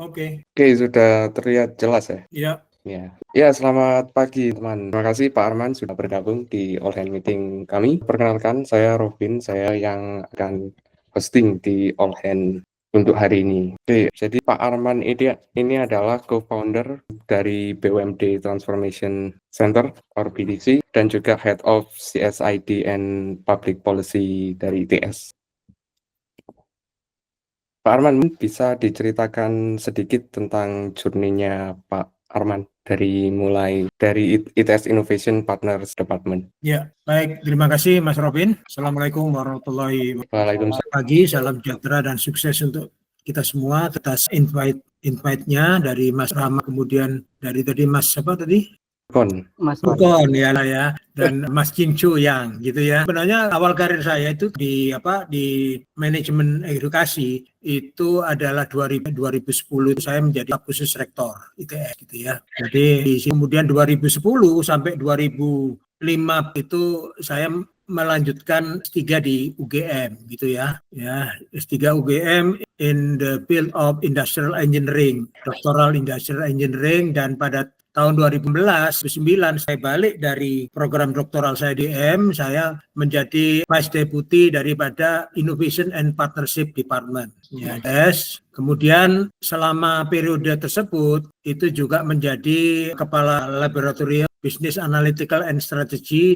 Oke. Oke, sudah terlihat jelas ya? Iya. Ya, selamat pagi teman. Terima kasih Pak Arman sudah bergabung di all hand meeting kami. Perkenalkan, saya Robin, saya yang akan hosting di all hand untuk hari ini. Oke, jadi Pak Arman ini adalah co-founder dari BUMD Transformation Center or BTC dan juga Head of CSID and Public Policy dari ITS. Pak Arman, bisa diceritakan sedikit tentang journey-nya Pak Arman dari ITS Innovation Partners Department? Ya, baik. Terima kasih Mas Robin. Assalamualaikum warahmatullahi wabarakatuh. Waalaikumsalam. Pagi, salam sejahtera dan sukses untuk kita semua atas invite-nya dari Mas Rama, kemudian dari tadi Mas siapa tadi? Bukon ya, dan Mas Cincu yang gitu ya. Sebenarnya awal karir saya itu di manajemen edukasi itu adalah 2010 saya menjadi staf khusus rektor ITS gitu ya. Jadi kemudian 2010 sampai 2005 itu saya melanjutkan S3 di UGM gitu ya. Ya, S3 UGM in the field of industrial engineering, doctoral industrial engineering, dan pada tahun 2011-2009 saya balik dari program doktoral saya di IM, saya menjadi Vice Deputy daripada Innovation and Partnership Department. Ya, kemudian selama periode tersebut itu juga menjadi Kepala Laboratorium Business Analytical and Strategy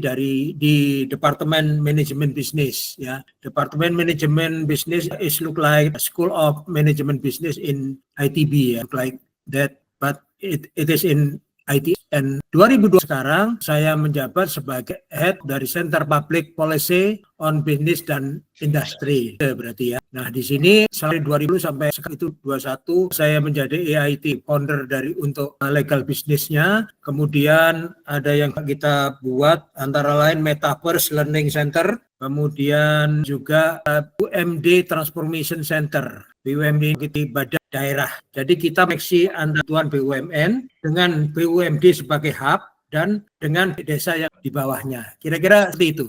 di Departemen Manajemen Bisnis. Ya, Departemen Manajemen Bisnis is look like School of Management Business in ITB, ya, like that, but it is in IT. Dan 2002 sekarang saya menjabat sebagai head dari Center Public Policy on Business dan Industry, berarti ya. Nah, di sini sampai 2000 sampai itu 21 saya menjadi EIT founder untuk legal bisnisnya. Kemudian ada yang kita buat antara lain Metaverse Learning Center, kemudian juga BUMD Transformation Center. BUMD di badan daerah. Jadi kita mengisi bantuan BUMN dengan BUMD sebagai hub dan dengan desa yang di bawahnya. Kira-kira seperti itu.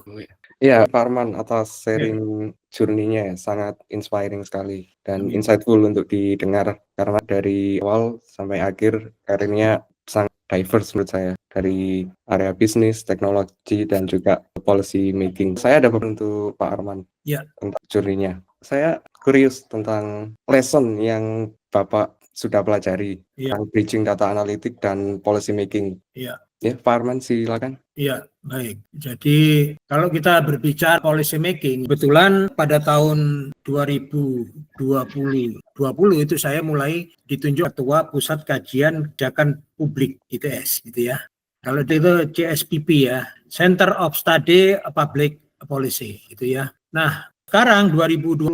Ya, Pak Arman, atas sharing journey-nya sangat inspiring sekali dan insightful untuk didengar karena dari awal sampai akhir karirnya sangat diverse menurut saya, dari area bisnis, teknologi, dan juga policy making. Saya ada beberapa untuk Pak Arman tentang journey-nya. Saya curious tentang lesson yang Bapak sudah pelajari tentang bridging data analitik dan policy making. Ya, Pak Arman, silakan. Iya, baik. Jadi kalau kita berbicara policy making, kebetulan pada tahun 2020 itu saya mulai ditunjuk Ketua Pusat Kajian Kebijakan Publik ITS gitu ya. Kalau itu CSPP ya, Center of Study Public Policy gitu ya. Nah, sekarang 2025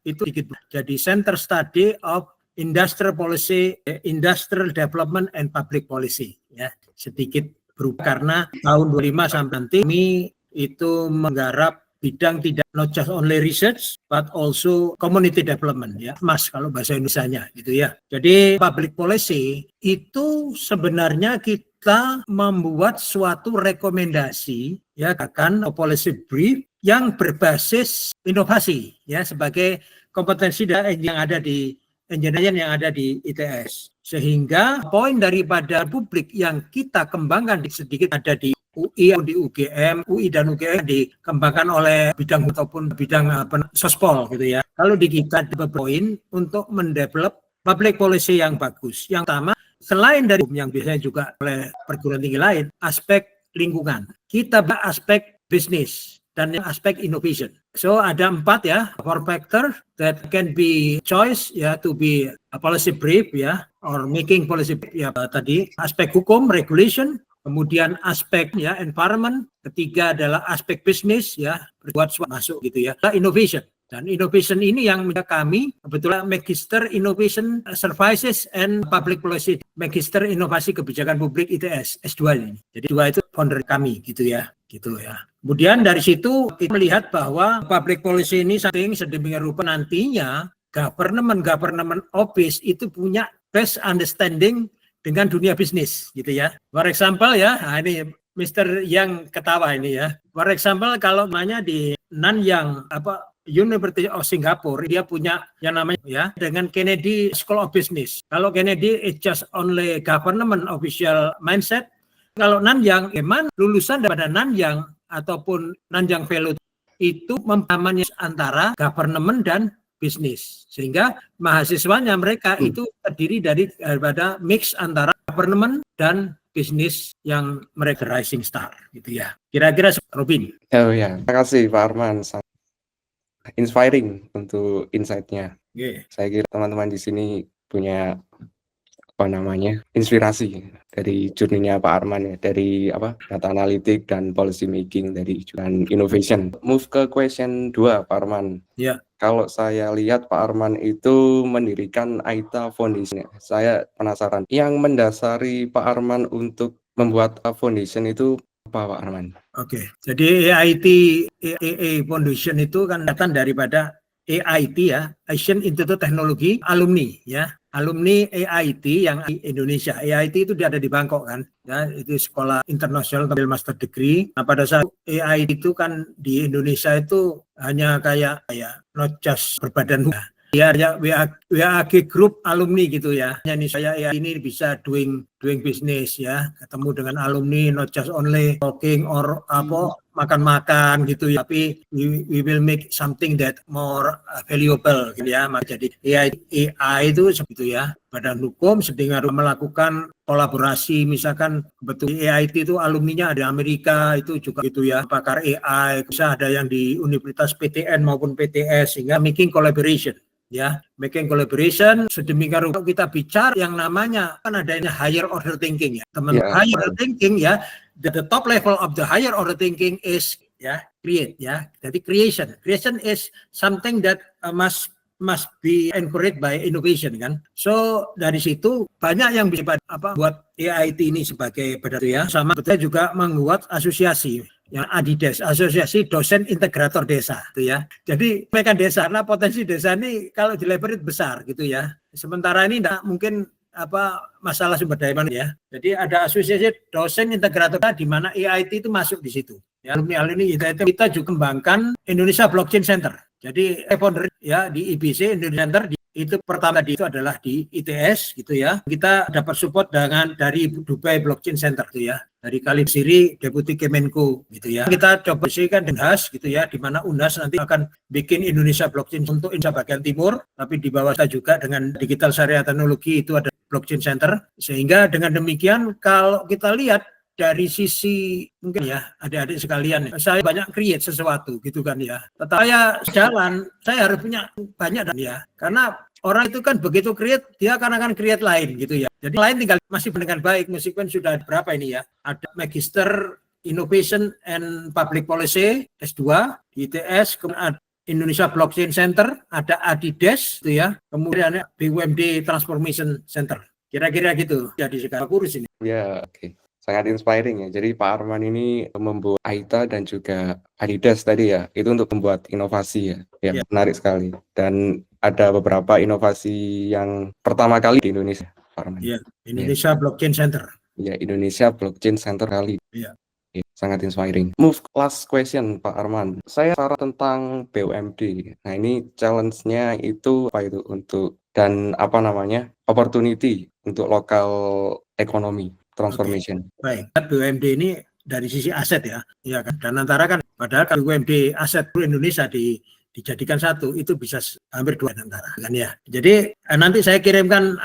itu jadi Center Study of Industrial Policy, Industrial Development and Public Policy ya. Sedikit berubah karena tahun 25 sampai nanti kami itu menggarap bidang tidak not just only research but also community development ya, Mas, kalau bahasa Indonesianya gitu ya. Jadi public policy itu sebenarnya kita membuat suatu rekomendasi ya, akan policy brief yang berbasis inovasi ya, sebagai kompetensi yang ada di engineering yang ada di ITS. Sehingga poin daripada publik yang kita kembangkan sedikit ada di UI, di UGM, UI dan UGM dikembangkan oleh bidang ataupun bidang sospol gitu ya. Kalau di kita ada poin untuk mendevelop public policy yang bagus. Yang pertama, selain dari yang biasanya juga oleh perguruan tinggi lain, aspek lingkungan. Kita aspek bisnis dan aspek innovation. So ada 4 ya, 4 factor that can be choice ya, to be a policy brief ya, or making policy brief ya. Tadi aspek hukum, regulation, kemudian aspek ya environment, ketiga adalah aspek bisnis ya, berbuat masuk gitu ya, innovation. Dan innovation ini yang kami kebetulan Magister Innovation Services and Public Policy, Magister Inovasi Kebijakan Publik ITS S2 ini. Jadi 2 itu founder kami gitu ya. Kemudian dari situ kita melihat bahwa public policy ini sedemikian rupa nantinya government office itu punya best understanding dengan dunia bisnis gitu ya. For example ya, ini Mr. yang ketawa ini ya. For example kalau namanya di Nanyang University of Singapore, dia punya yang namanya ya dengan Kennedy School of Business. Kalau Kennedy is just only government official mindset. Kalau Nanyang, emang lulusan daripada Nanyang ataupun Nanyang Fellow itu memahamannya antara government dan bisnis, sehingga mahasiswanya mereka itu terdiri daripada mix antara government dan bisnis yang mereka rising star gitu ya. Kira-kira Robin. Oh ya, terima kasih Pak Arman, sangat inspiring untuk insight-nya. Yeah. Saya kira teman-teman di sini punya inspirasi dari journey-nya Pak Arman ya, dari data analitik dan policy making dari dan innovation. Move ke question 2 Pak Arman. Ya. Kalau saya lihat Pak Arman itu mendirikan AITA Foundation. Saya penasaran, yang mendasari Pak Arman untuk membuat foundation itu apa Pak Arman? Oke, jadi AIT Foundation itu kan datang daripada AIT ya, Asian Institute Technology alumni ya. Alumni AIT yang Indonesia. AIT itu dia ada di Bangkok kan, ya itu sekolah internasional ambil master degree. Nah pada saat AIT itu kan di Indonesia itu hanya kayak not just berbadan hukum. Ya WAG Group alumni gitu ya. Ini saya ini bisa doing business ya, ketemu dengan alumni not just only talking or makan-makan gitu ya, tapi we will make something that more valuable gitu ya. Jadi AI itu seperti ya, badan hukum sedang melakukan kolaborasi, misalkan betul AIT itu alumninya ada Amerika itu juga gitu ya, pakar AI, bisa ada yang di Universitas PTN maupun PTS, sehingga making collaboration. Ya, making collaboration sedemikian rupa kita bicara yang namanya kan adanya higher order thinking ya, teman. Higher order thinking ya, the top level of the higher order thinking is ya create ya. Jadi creation is something that must be encouraged by innovation kan. So dari situ banyak yang bisa buat AIT ini sebagai badan ya, sama betul juga membuat asosiasi yang ADIDES, Asosiasi Dosen Integrator Desa itu ya. Jadi mereka desa, nah potensi desa ini kalau dilebarin besar gitu ya. Sementara ini enggak mungkin masalah sumber daya manusia ya. Jadi ada Asosiasi Dosen Integrator di mana AIT itu masuk di situ. Ya, alumni kita juga kembangkan Indonesia Blockchain Center. Jadi founder ya di IBC Indonesia Center itu pertama itu adalah di ITS gitu ya. Kita dapat support dari Dubai Blockchain Center gitu ya. Dari Khalid Siri, Deputi Kemenko gitu ya. Kita coba isikan UNHAS gitu ya, di mana UNHAS nanti akan bikin Indonesia Blockchain untuk Indonesia bagian timur, tapi di bawah kita juga dengan digital syariah teknologi itu ada Blockchain Center. Sehingga dengan demikian kalau kita lihat dari sisi mungkin ya adik-adik sekalian, saya banyak create sesuatu gitu kan ya. Tetapi saya harus punya banyak dan ya, karena orang itu kan begitu create, dia akan create lain gitu ya. Jadi lain tinggal masih dengan baik, meskipun sudah berapa ini ya. Ada Magister Innovation and Public Policy S2 di ITS, kemudian ada Indonesia Blockchain Center, ada ADIDES gitu ya. Kemudian ada BUMD Transformation Center. Kira-kira gitu. Jadi sekarang kurus ini. Ya, oke. Sangat inspiring ya. Jadi Pak Arman ini membuat AITA dan juga ADIDES tadi ya, itu untuk membuat inovasi ya. Ya, menarik sekali. Dan ada beberapa inovasi yang pertama kali di Indonesia, Pak Arman. Ya, Indonesia Blockchain Center. Ya, Indonesia Blockchain Center kali. Ya. Ya, sangat inspiring. Move last question Pak Arman. Saya sarah tentang BUMD. Nah, ini challenge-nya itu apa itu untuk dan opportunity untuk lokal ekonomi transformation. Baik, BUMD ini dari sisi aset ya kan. Dan antara kan padahal kalau BUMD aset Indonesia dijadikan satu itu bisa hampir 2 antara kan ya. Jadi nanti saya kirimkan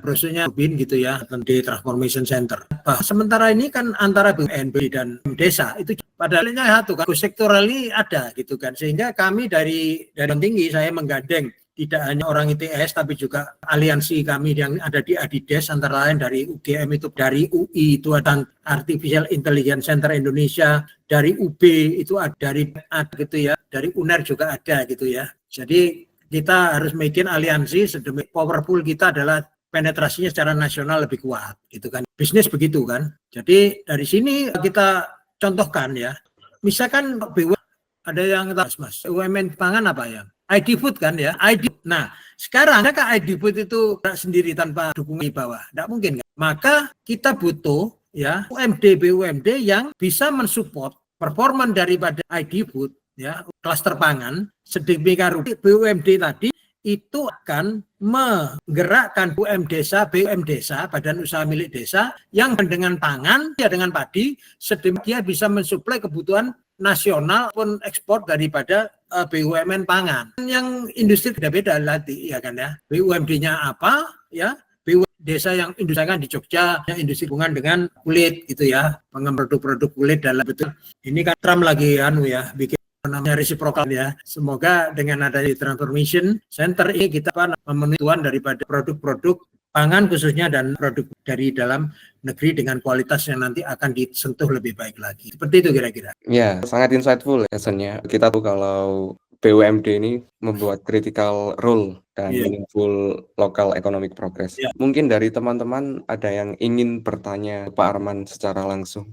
brosurnya Bin gitu ya, di Transformation Center. Sementara ini kan antara BUMD dan desa itu padahalnya satu kan, sektoral ini ada gitu kan. Sehingga kami dari tinggi saya menggandeng tidak hanya orang ITS tapi juga aliansi kami yang ada di ADIDES, antara lain dari UGM itu, dari UI itu ada Artificial Intelligence Center Indonesia, dari UB itu ada gitu ya, dari UNER juga ada gitu ya. Jadi kita harus bikin aliansi sedemikian powerful, kita adalah penetrasinya secara nasional lebih kuat gitu kan. Bisnis begitu kan. Jadi dari sini kita contohkan ya. Misalkan BUMN ada yang Mas, UMN pangan apa ya? ID Food kan ya, ID. Nah, sekarang kan ID Food itu sendiri tanpa dukungan di bawah, tidak mungkin kan? Maka kita butuh ya BUMD yang bisa mensupport performan daripada ID Food ya, klaster pangan, sedemikian rupa BUMD tadi itu akan menggerakkan BUM desa, badan usaha milik desa yang dengan pangan, ya dengan padi, sedemikian dia bisa mensuplai kebutuhan nasional pun ekspor daripada BUMN pangan. Yang industri beda-beda nanti, ya kan ya. BUMD-nya apa, ya? Desa yang industri kan di Jogja, yang industri hubungan dengan kulit gitu ya, pengembangan produk-produk kulit dalam betul. Ini kan Trump lagi bikin namanya reciprocal ya. Semoga dengan adanya transformation center ini kita memenuhi tujuan daripada produk-produk pangan khususnya dan produk dari dalam negeri dengan kualitas yang nanti akan disentuh lebih baik lagi. Seperti itu kira-kira. Ya, sangat insightful lesson-nya. Kita tahu kalau BUMD ini membuat critical role dan meaningful local economic progress. Mungkin dari teman-teman ada yang ingin bertanya ke Pak Arman secara langsung.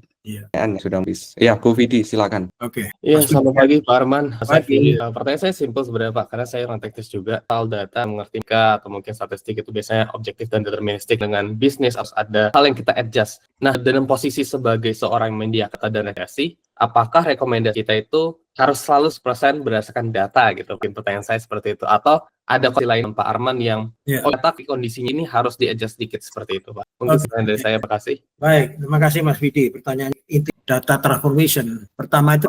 Sudah habis. Ya, Bu Vidi, silakan. Oke. Iya, selamat pagi Pak Arman. Pertanyaan saya simpel sebenarnya Pak, karena saya orang teknis juga. Soal data, mengerti atau mungkin statistik itu biasanya objektif dan deterministik. Dengan bisnis harus ada hal yang kita adjust. Nah, dalam posisi sebagai seorang media kata dan redaksi, apakah rekomendasi kita itu harus selalu 100% berdasarkan data gitu? Mungkin pertanyaan saya seperti itu. Atau ada kondisi lain Pak Arman yang data kondisinya ini harus di-adjust sedikit seperti itu Pak. Mungkin pertanyaan dari saya, terima kasih. Baik, terima kasih Mas Vidi. Pertanyaan inti data transformation. Pertama itu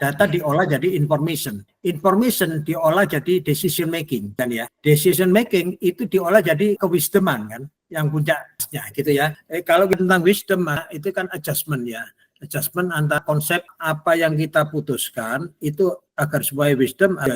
data diolah jadi information. Information diolah jadi decision making kan ya. Decision making itu diolah jadi kewisdoman kan, yang puncaknya gitu ya. Kalau tentang wisdom itu kan adjustment ya. Adjustment antara konsep apa yang kita putuskan itu agar sebuah wisdom ada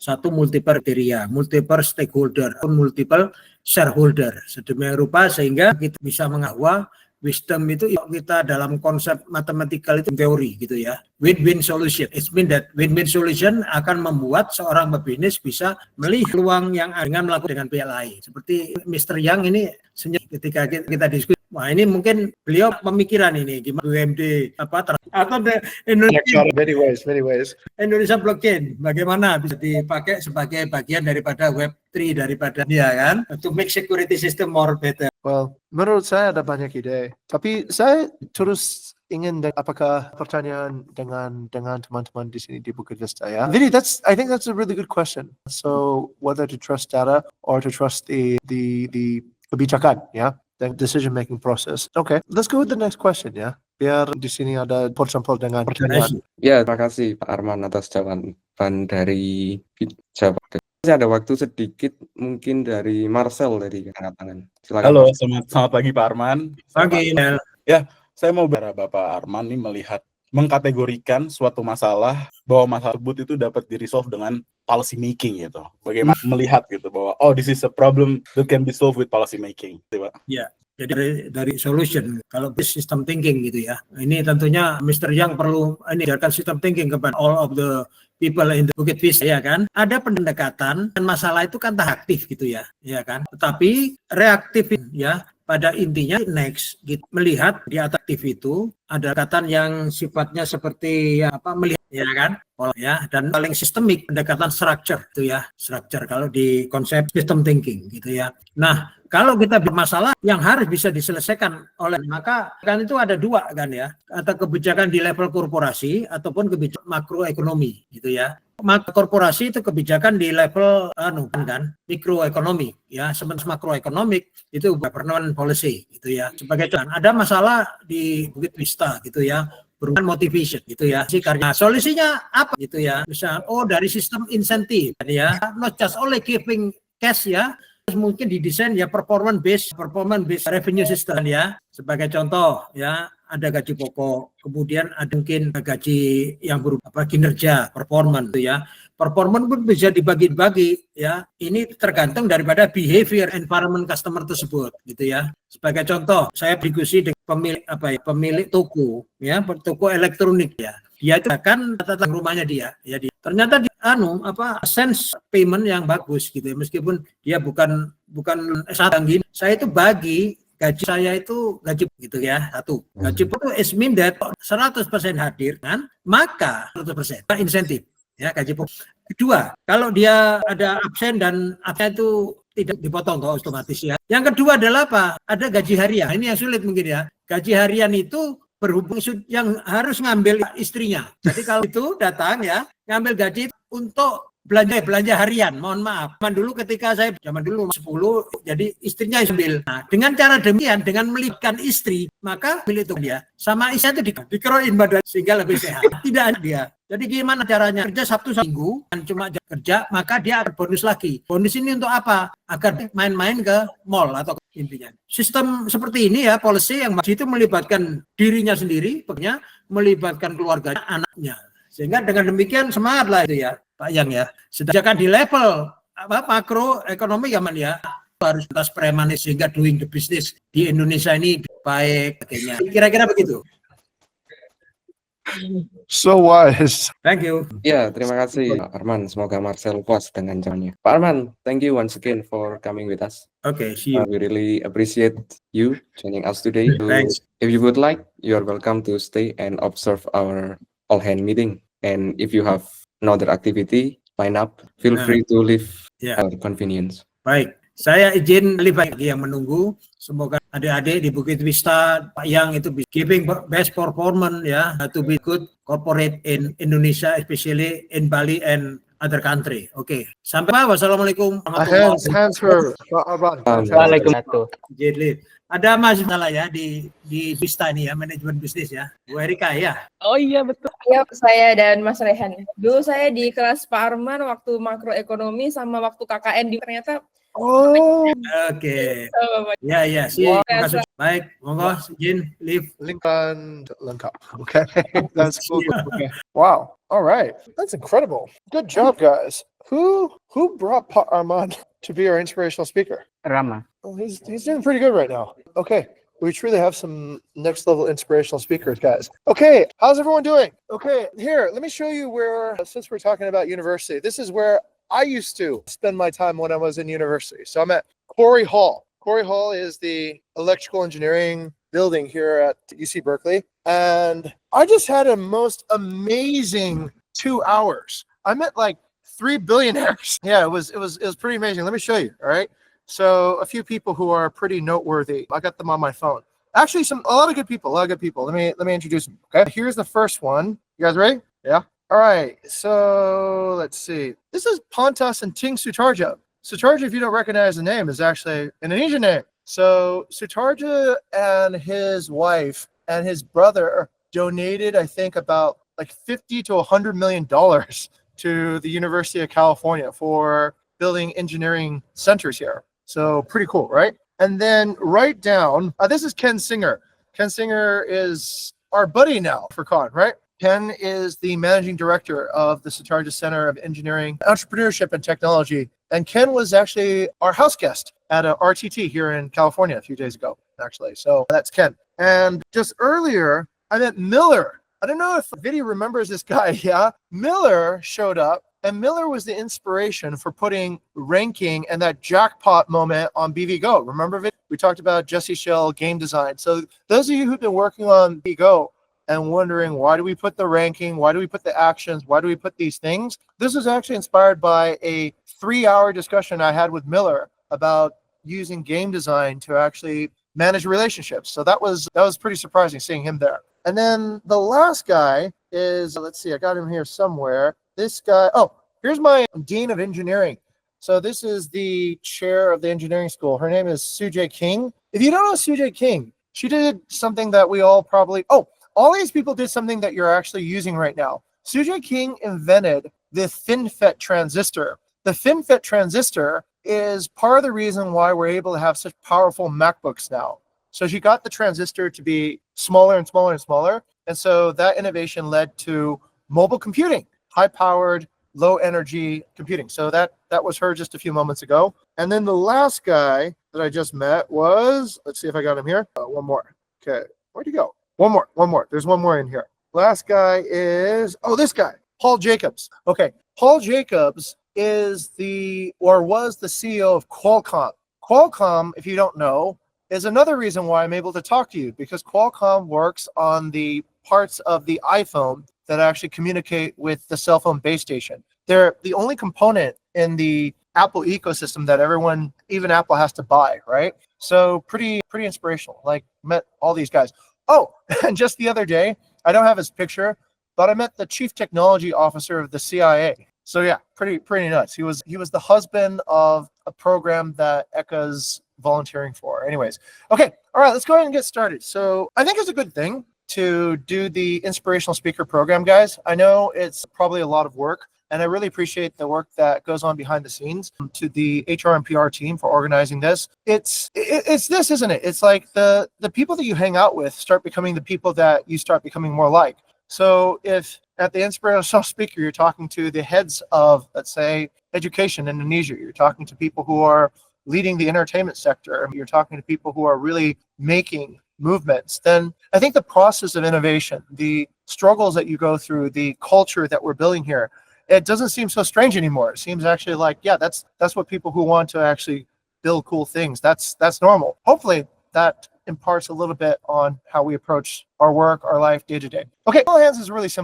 satu multiple kriteria, multiple stakeholder, multiple shareholder sedemikian rupa sehingga kita bisa mengahwa wisdom itu kita dalam konsep matematikal itu teori gitu ya. Win-win solution. It means that win-win solution akan membuat seorang pebisnis bisa melihat peluang yang dengan melakukan dengan pihak lain. Seperti Mr. Yang ini ketika kita diskusi, wah ini mungkin beliau pemikiran ini gimana BUMD atau Indonesia very wise. Indonesia blockchain bagaimana bisa dipakai sebagai bagian daripada Web3 daripada dia kan to make security system more better. Well, menurut saya ada banyak ide, tapi saya terus ingin apakah pertanyaan dengan teman-teman di sini di Bukit Vista ya. Jadi I think that's a really good question. So whether to trust data or to trust the kebijakan ya, the decision making process. Okay, let's go with the next question ya. Biar di sini ada sampel dengan pertanyaan. Ya, terima kasih Pak Arman atas jawaban dari jawaban. Masih ada waktu sedikit mungkin dari Marcel dari angkat tangan. Silakan. Halo, selamat pagi Pak Arman. Pagi. Ya, saya mau bicara Bapak Arman ini mengkategorikan suatu masalah bahwa masalah tersebut itu dapat di-resolve dengan policy making gitu. Bagaimana melihat gitu bahwa this is a problem that can be solved with policy making. Gitu, Pak. Ya. Jadi dari solution, kalau system thinking gitu ya. Ini tentunya Mr. Yang perlu ajarkan system thinking kepada all of the people in the Bukit Vista ya kan. Ada pendekatan dan masalah itu kan tak aktif gitu ya kan. Tetapi reaktif ya. Pada intinya next gitu, melihat di aktif itu ada pendekatan yang sifatnya seperti melihat ya kan ya, dan paling sistemik pendekatan structure itu ya, structure kalau di konsep system thinking gitu ya. Nah, kalau kita bermasalah yang harus bisa diselesaikan oleh, maka kan itu ada dua kan ya, atau kebijakan di level korporasi ataupun kebijakan makroekonomi gitu ya. Maka korporasi itu kebijakan di level kan mikroekonomi ya, sementara makroekonomik itu government policy gitu ya. Sebagai contoh, ada masalah di Bukit Vista gitu ya, berhubungan motivation gitu ya. Karena solusinya apa gitu ya? Misal dari sistem insentif ya, not just only giving cash ya, mungkin didesain ya performance based revenue system ya. Sebagai contoh ya, ada gaji pokok, kemudian ada mungkin gaji yang berupa kinerja, performance gitu ya. Performance pun bisa dibagi-bagi ya. Ini tergantung daripada behavior environment customer tersebut gitu ya. Sebagai contoh, saya diskusi dengan pemilik toko ya, toko elektronik ya. Dia itu akan tentang rumahnya dia ya. Ternyata sense payment yang bagus gitu ya. Meskipun dia bukan sadang gini, saya itu bagi gaji saya itu gaji gitu ya, satu. Gaji itu is mean that 100% hadir kan, maka 100% insentif ya gaji pokok. Kedua, kalau dia ada absen dan absen itu tidak dipotong otomatis ya. Yang kedua adalah apa? Ada gaji harian. Ini yang sulit mungkin ya. Gaji harian itu berhubung yang harus ngambil istrinya. Jadi kalau itu datang ya, ngambil gaji untuk belanja harian. Mohon maaf. Zaman dulu 10, jadi istrinya ambil. Nah, dengan cara demikian, dengan melibatkan istri, maka milik itu dia sama istrinya itu dikeroin badan sehingga lebih sehat. Tidak ada dia. Jadi gimana caranya? Kerja Sabtu Minggu, dan cuma kerja, maka dia akan bonus lagi. Bonus ini untuk apa? Agar main-main ke mall atau intinya. Sistem seperti ini ya, policy yang itu melibatkan dirinya sendiri, pokoknya melibatkan keluarganya, anaknya. Sehingga dengan demikian semangat lah itu ya, Pak Yang ya. Sedangkan di level makro ekonomi ya, harus kita premanis sehingga doing the business di Indonesia ini baik. Kira-kira begitu. So wise. Thank you. Ya, terima kasih Pak Arman. Semoga Marcel puas dengan jawabannya. Pak Arman, thank you once again for coming with us. Okay, see you. We really appreciate you joining us today. Thanks. If you would like, you are welcome to stay and observe our all-hand meeting. And if you have another activity line up, feel free to leave our convenience. Baik, saya izin bagi yang menunggu. Semoga adik-adik di Bukit Vista, Pak Yang itu giving best performance ya, to be good corporate in Indonesia, especially in Bali and other country. Oke, sampai jumpa. Wassalamualaikum Hands for Arman. Waalaikumsalam. Ada masalah ya di Vista ini ya, manajemen bisnis ya. Bu Erika ya. Oh iya betul. Ya, saya dan Mas Rehan. Dulu saya di kelas Pak Arman waktu makroekonomi sama waktu KKN di ternyata. Oke. Ya, terima kasih. Baik, monggo izin leave. Lincoln. Okay. That's cool. Okay. Wow. All right. That's incredible. Good job, guys. Who brought Pa Arman to be our inspirational speaker? Rama. Oh, he's doing pretty good right now. Okay. We truly have some next level inspirational speakers, guys. Okay, how's everyone doing? Okay, here, let me show you where, since we're talking about university, this is where I used to spend my time when I was in university. So I'm at Corey Hall. Corey Hall is the electrical engineering building here at UC Berkeley. And I just had a most amazing 2 hours. I met like 3 billionaires. Yeah, it was pretty amazing. Let me show you, all right? So a few people who are pretty noteworthy. I got them on my phone. Actually, a lot of good people. Let me introduce them. Okay, here's the first one. You guys ready? Yeah. All right. So let's see. This is Pontas and Ting Sutarja. Sutarja, if you don't recognize the name, is actually an Indonesian name. So Sutarja and his wife and his brother donated, I think, about like $50 to $100 million to the University of California for building engineering centers here. So pretty cool, right? And then right down, this is Ken Singer. Ken Singer is our buddy now for Con, right? Ken is the managing director of the Sutarja Center of Engineering, Entrepreneurship, and Technology. And Ken was actually our house guest at a RTT here in California a few days ago, actually. So that's Ken. And just earlier, I met Miller. I don't know if Vidi remembers this guy, yeah? Miller showed up. And Miller was the inspiration for putting ranking and that jackpot moment on BVGO. Remember it? We talked about Jesse Shell game design. So those of you who've been working on BVGO and wondering, why do we put the ranking? Why do we put the actions? Why do we put these things? This was actually inspired by a 3-hour discussion I had with Miller about using game design to actually manage relationships. So that was pretty surprising seeing him there. And then the last guy is, let's see, I got him here somewhere. This guy, here's my Dean of Engineering. So this is the chair of the engineering school. Her name is Sujay King. If you don't know Sujay King, she did something that we all probably, all these people did something that you're actually using right now. Sujay King invented the FinFET transistor. The FinFET transistor is part of the reason why we're able to have such powerful MacBooks now. So she got the transistor to be smaller and smaller and smaller. And so that innovation led to mobile computing, high-powered, low-energy computing. So that was her just a few moments ago. And then the last guy that I just met was, let's see if I got him here. One more. Okay, where'd he go? One more. There's one more in here. Last guy is, this guy, Paul Jacobs. Okay, Paul Jacobs was the CEO of Qualcomm. Qualcomm, if you don't know, is another reason why I'm able to talk to you, because Qualcomm works on the parts of the iPhone that actually communicate with the cell phone base station. They're the only component in the Apple ecosystem that everyone, even Apple, has to buy, right? So pretty inspirational. Like, met all these guys. And just the other day, I don't have his picture, but I met the chief technology officer of the CIA. So yeah, pretty nuts. He was the husband of a program that Eka's volunteering for. Anyways, okay, all right, let's go ahead and get started. So I think it's a good thing to do the inspirational speaker program, guys. I know it's probably a lot of work, and I really appreciate the work that goes on behind the scenes to the HR and PR team for organizing this. It's this, isn't it? It's like the people that you hang out with start becoming the people that you start becoming more like. So if at the inspirational speaker, you're talking to the heads of, let's say, education in Indonesia, you're talking to people who are leading the entertainment sector, you're talking to people who are really making movements, then I think the process of innovation, the struggles that you go through, the culture that we're building here, it doesn't seem so strange anymore. It seems actually like, yeah, that's what people who want to actually build cool things, that's normal. Hopefully that imparts a little bit on how we approach our work, our life day to day. Okay, all hands is really simple.